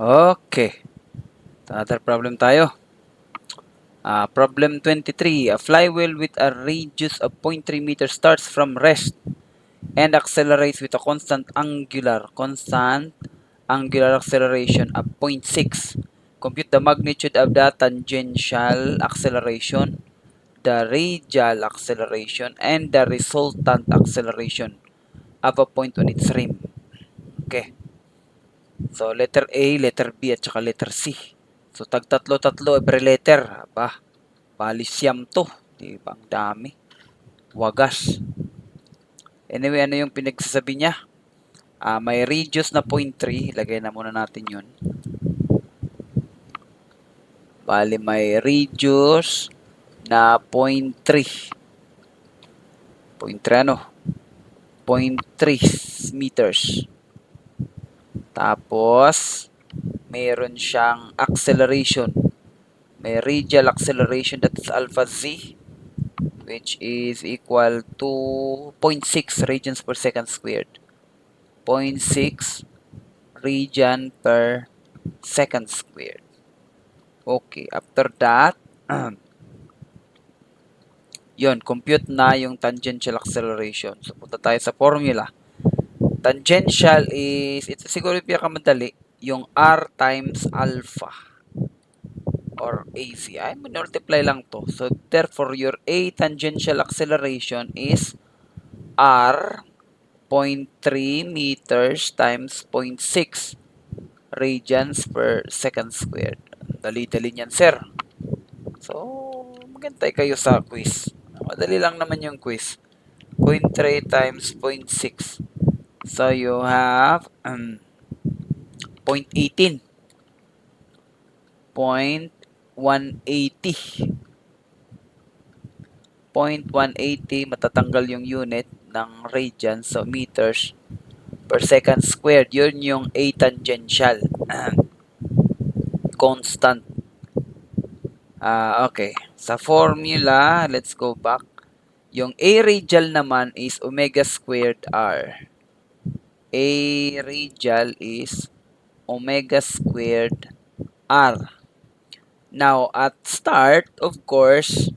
Okay. Another problem tayo. Problem 23. A flywheel with a radius of 0.3 meters starts from rest and accelerates with a constant angular acceleration of 0.6. Compute the magnitude of the tangential acceleration, the radial acceleration, and the resultant acceleration of a point on its rim. Okay. So, letter A, letter B, at saka letter C. So, tag-tatlo-tatlo every letter. Aba, balisyam to. Diba? Ang dami. Wagas. Anyway, ano yung pinagsasabi niya? May radius na 0.3. Lagay na muna natin yun. Bali, may radius na 0.3. 0.3 ano? 0.3 meters. Tapos, mayroon siyang acceleration. May radial acceleration, that's alpha z, which is equal to 0.6 radians per second squared. 0.6 radian per second squared. Okay, after that, yun, compute na yung tangential acceleration. So, punta tayo sa formula. Tangential is, ito siguro yung pinakamadali, yung r times alpha or AC. Ay, multiply lang to. So, therefore, your A tangential acceleration is r 0.3 meters times 0.6 radians per second squared. Dali-dali niyan, sir. So, magantay kayo sa quiz. Madali lang naman yung quiz. 0.3 times 0.6. So, you have 0.18. 0.180. 0.180 matatanggal yung unit ng radians, so meters per second squared. Yun yung A tangential. Constant. Okay. Sa formula, let's go back. Yung A radial naman is omega squared R. A radial is omega squared R. Now, at start, of course,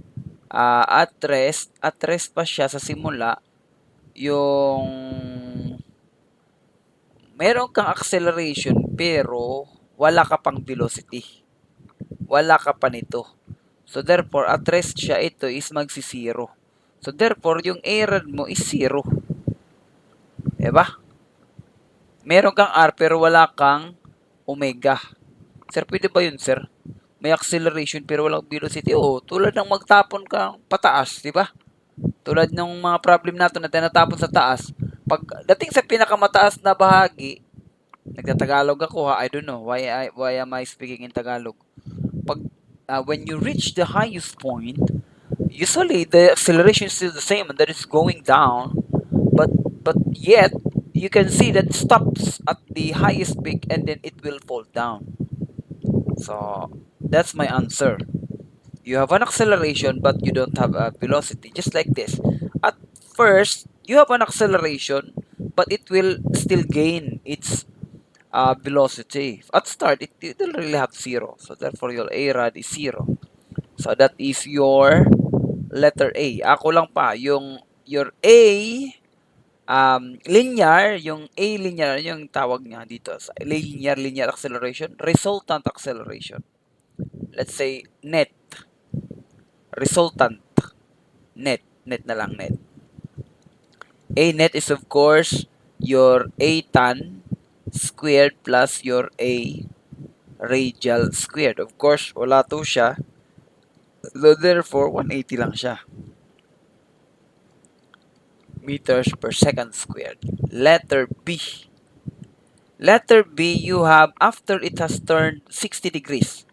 at rest pa siya sa simula, yung meron kang acceleration pero wala ka pang velocity. Wala ka pa nito. So therefore, at rest siya, ito is magsi-zero. So therefore, yung A-rad mo is 0. Diba? Meron kang R pero wala kang omega. Sir, pwede ba yun, sir? May acceleration pero walang velocity. Oo, tulad ng magtapon kang pataas, di ba? Tulad ng mga problem natin na tinatapon sa taas. Pag dating sa pinakamataas na bahagi, nagtatagalog ako ha, I don't know why am I speaking in Tagalog. Pag when you reach the highest point, usually the acceleration is still the same and that is going down, but yet you can see that it stops at the highest peak and then it will fall down. So that's my answer. You have an acceleration but you don't have a velocity, just like this. At first, you have an acceleration but it will still gain its velocity. At start, it will really have 0. So therefore, your A rad is 0. So that is your letter A. Ako lang pa, your A linear, yung A linear, yung tawag niya dito sa linear acceleration, resultant acceleration. Let's say net. Resultant. Net na lang, net. A net is of course your A tan squared plus your A radial squared. Of course, wala to siya. So therefore, 180 lang siya. Meters per second squared. Letter B. Letter B, you have after it has turned 60 degrees.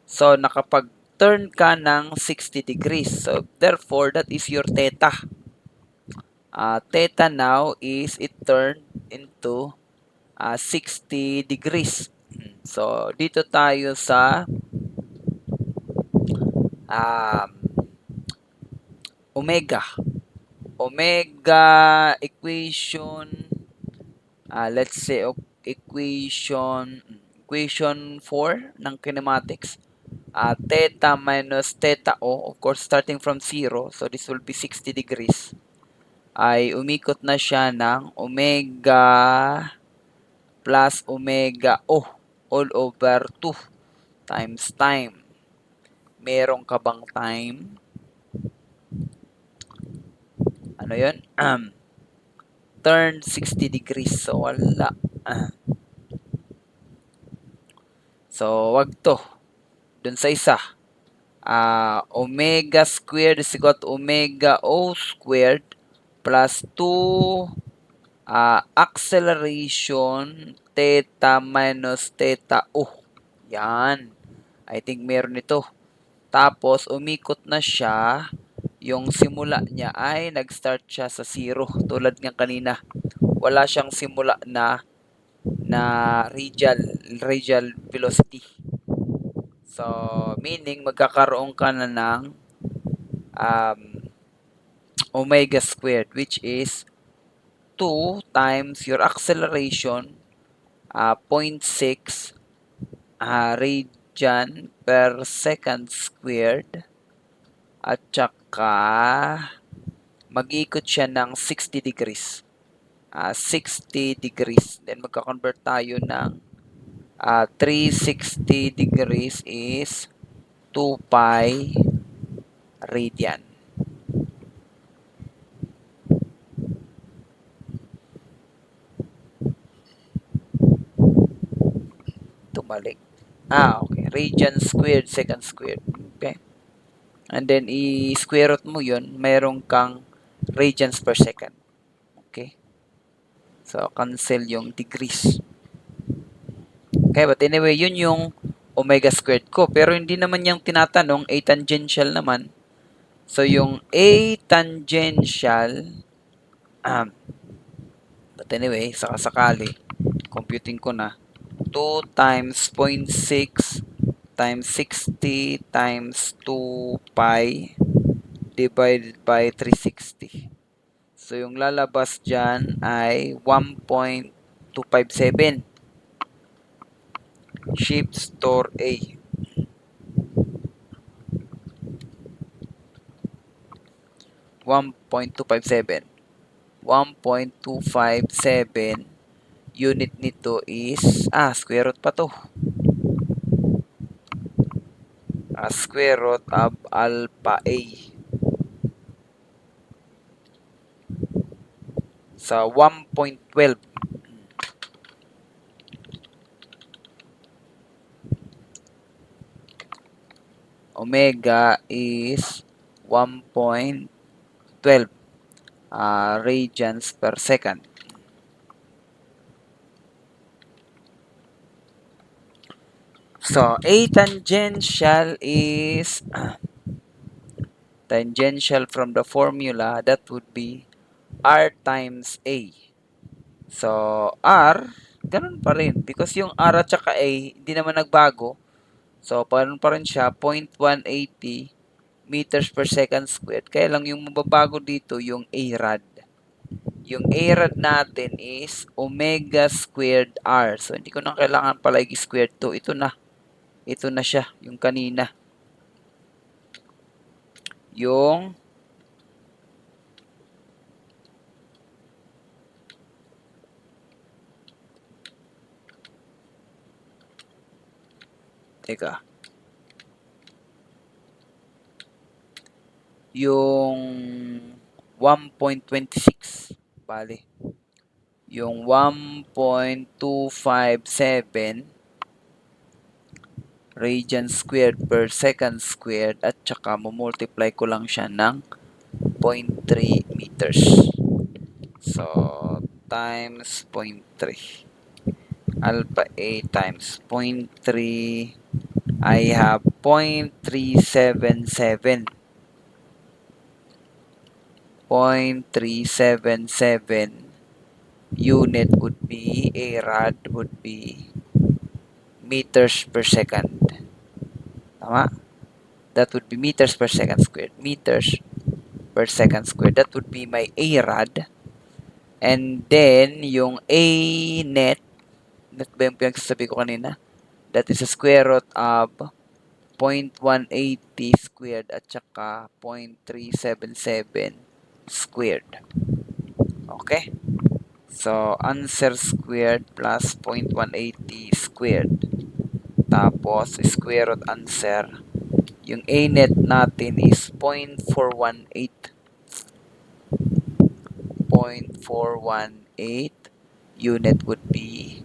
So, nakapag-turn ka ng 60 degrees. So, therefore, that is your theta. Theta now is it turned into 60 degrees. So, dito tayo sa omega. Omega equation, let's say equation equation 4 ng kinematics. Theta minus theta O, of course, starting from 0, so this will be 60 degrees, ay umikot na siya ng omega plus omega O all over 2 times time. Meron ka bang time? Ano yun? Turn 60 degrees. So, wala. So, wag to. Dun sa isa. Omega squared is equal to omega O squared plus 2 acceleration theta minus theta O. Yan. I think meron ito. Tapos, umikot na siya. Yung simula niya ay nag-start siya sa 0. Tulad ng kanina. Wala siyang simula na radial velocity. So, meaning magkakaroon ka na ng omega squared, which is 2 times your acceleration, 0.6 radian per second squared, at saka mag-ikot siya ng 60 degrees. 60 degrees. Then magka-convert tayo ng 360 degrees is 2 pi radian. Tumalik. Okay. Radian squared, second squared. Okay. And then, i-square root mo yun, mayroon kang radians per second. Okay. So, cancel yung degrees. Okay, but anyway, yun yung omega squared ko. Pero hindi naman yung tinatanong, A tangential naman. So, yung A tangential, but anyway, sakasakali, computing ko na, 2 times 0.6 times 60 times 2 pi divided by 360. So, yung lalabas dyan ay 1.257. Shift store A. 1.257. 1.257 unit nito is, square root pa to. Square root of alpha A. Sa 1.12. Omega is 1.12 radians per second. So, A tangential is tangential from the formula, that would be R times A. So, R, ganun pa rin. Because yung R at saka A, hindi naman nagbago. So, paano pa rin siya? 0.180 meters per second squared. Kaya lang yung mababago dito, yung A rad. Yung A rad natin is omega squared R. So, hindi ko na kailangan pala i-squared to. Ito na. Ito na siya. Yung kanina. Yung teka. Yung 1.26. Bale. Yung 1.257 radian squared per second squared at saka multiply ko lang siya ng 0.3 meters. So, times 0.3. Alpha A times 0.3. I have 0.377. 0.377 unit would be, A rad would be meters per second. Tama? That would be meters per second squared. Meters per second squared. That would be my A rad. And then, yung A net ba yung pinagsasabi ko kanina? That is the square root of 0.180 squared at saka 0.377 squared. Okay? So, answer squared plus 0.180 squared. Tapos, square root answer. Yung A net natin is 0.418. 0.418 unit would be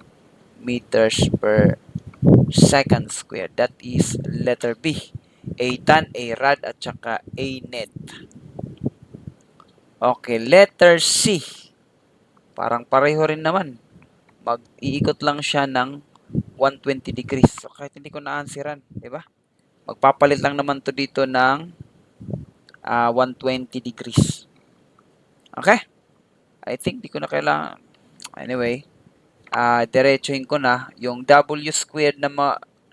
meters per second squared. That is letter B. A tan, A rad, at saka A net. Okay, letter C. Parang pareho rin naman. Mag-iikot lang siya ng 120 degrees. So, kahit hindi ko na-answeran, di ba? Magpapalit lang naman to dito ng 120 degrees. Okay? I think di ko na kailangan. Anyway, diretsuhin ko na. Yung W squared na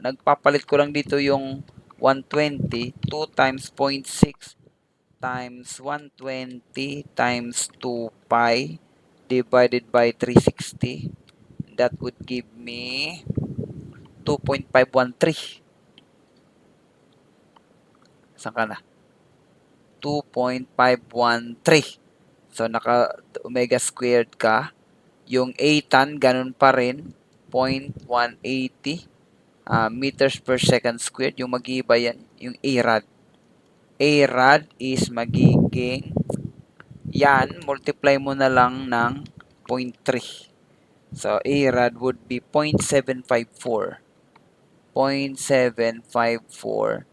nagpapalit ko lang dito yung 120. 2 times 0.6 times 120 times 2 pi divided by 360. That would give me 2.513. Saan ka na? 2.513. So, naka-omega squared ka. Yung A tan, ganun pa rin. 0.180 meters per second squared. Yung mag-iiba yan, yung A rad. A rad is magiging, yan, multiply mo na lang ng 0.3. So, A rad would be 0.754. 0.754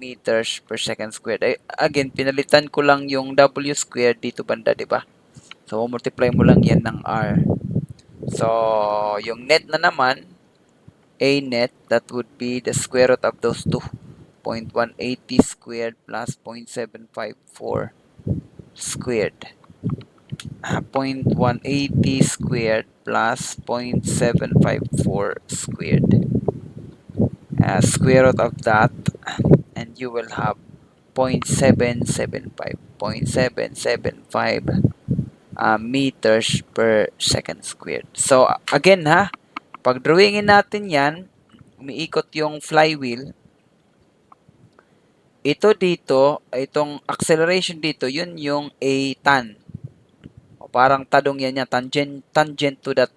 meters per second squared. Again, pinalitan ko lang yung W squared dito banda, di ba? So, multiply mo lang yan ng R. So, yung net na naman, A net, that would be the square root of those two. 0.180 squared plus 0.754 squared. 0.180 squared plus 0.754 squared. Square root of that, and you will have 0.775. 0.775 meters per second squared. So, again ha, pag drawingin natin yan, umiikot yung flywheel, ito dito, itong acceleration dito, yun yung A tan. O parang tadong yan yan, tangent to that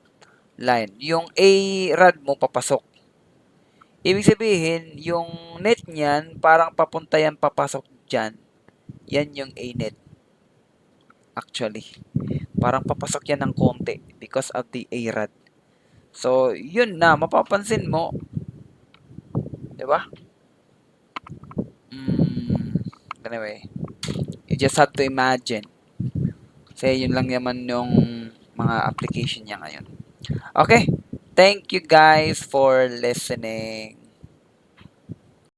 line. Yung A rad mo papasok. Ibig sabihin, yung net niyan, parang papunta yan papasok dyan. Yan yung A net. Actually. Parang papasok yan ng konti because of the A rad. So, yun na, mapapansin mo. Diba? Anyway, you just have to imagine. Kasi yun lang naman yung mga application niya ngayon. Okay, thank you guys for listening.